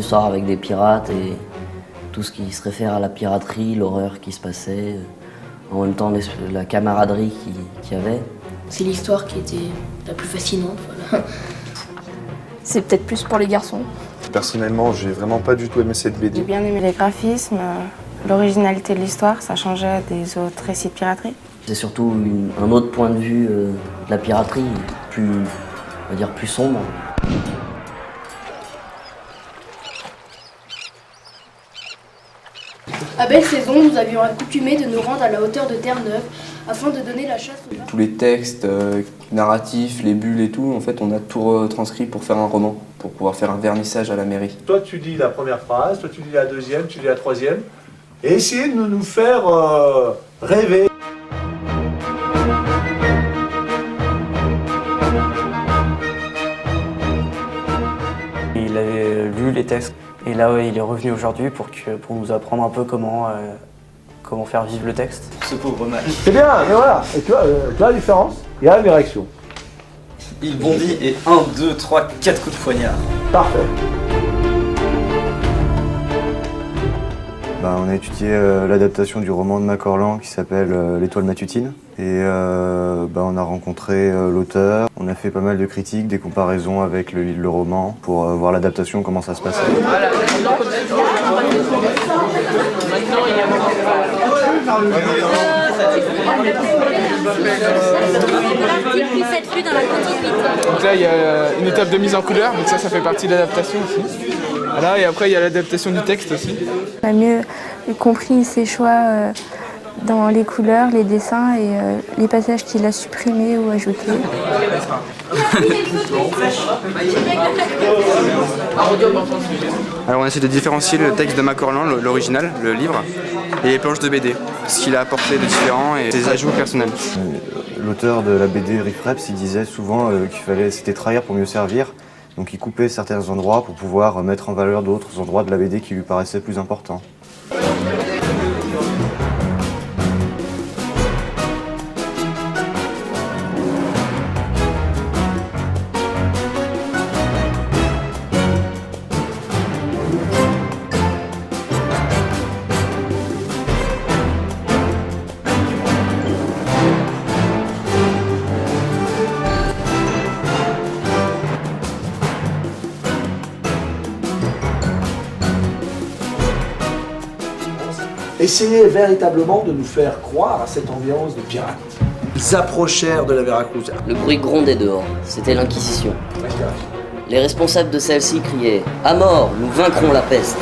histoire avec des pirates et tout ce qui se réfère à la piraterie, l'horreur qui se passait, en même temps la camaraderie qu'il y avait. C'est l'histoire qui était la plus fascinante, voilà. C'est peut-être plus pour les garçons. Personnellement, j'ai vraiment pas du tout aimé cette BD. J'ai bien aimé les graphismes, l'originalité de l'histoire, ça changeait des autres récits de piraterie. C'est surtout un autre point de vue de la piraterie, plus, on va dire, plus sombre. À Belle Saison, nous avions accoutumé de nous rendre à la hauteur de Terre-Neuve afin de donner la chasse aux... Tous les textes narratifs, les bulles et tout, en fait, on a tout retranscrit pour faire un roman, pour pouvoir faire un vernissage à la mairie. Toi, tu dis la première phrase, toi, tu dis la deuxième, tu dis la troisième, et essayez de nous faire rêver. Il avait lu les textes et là ouais, il est revenu aujourd'hui pour nous apprendre un peu comment faire vivre le texte. Ce pauvre mec. C'est bien, mais voilà, et tu vois la différence, il y a mes réactions. Il bondit et 1, 2, 3, 4 coups de poignard. Parfait. On a étudié l'adaptation du roman de Macorlan qui s'appelle L'Étoile matutine. Et on a rencontré l'auteur, on a fait pas mal de critiques, des comparaisons avec le roman pour voir l'adaptation, comment ça se passait. Voilà. Donc là il y a une étape de mise en couleur, donc ça fait partie de l'adaptation aussi. Voilà, et après il y a l'adaptation du texte aussi. On a mieux compris ses choix dans les couleurs, les dessins et les passages qu'il a supprimés ou ajoutés. Alors on essaie de différencier le texte de Macorlan, l'original, le livre, et les planches de BD, ce qu'il a apporté de différent et ses ajouts personnels. L'auteur de la BD Riff Raps, il disait souvent c'était trahir pour mieux servir. Donc il coupait certains endroits pour pouvoir mettre en valeur d'autres endroits de la BD qui lui paraissaient plus importants. Essayez véritablement de nous faire croire à cette ambiance de pirates. Ils approchèrent de la Veracruz. Le bruit grondait dehors, c'était l'Inquisition. Les responsables de celle-ci criaient « À mort, nous vaincrons la peste !»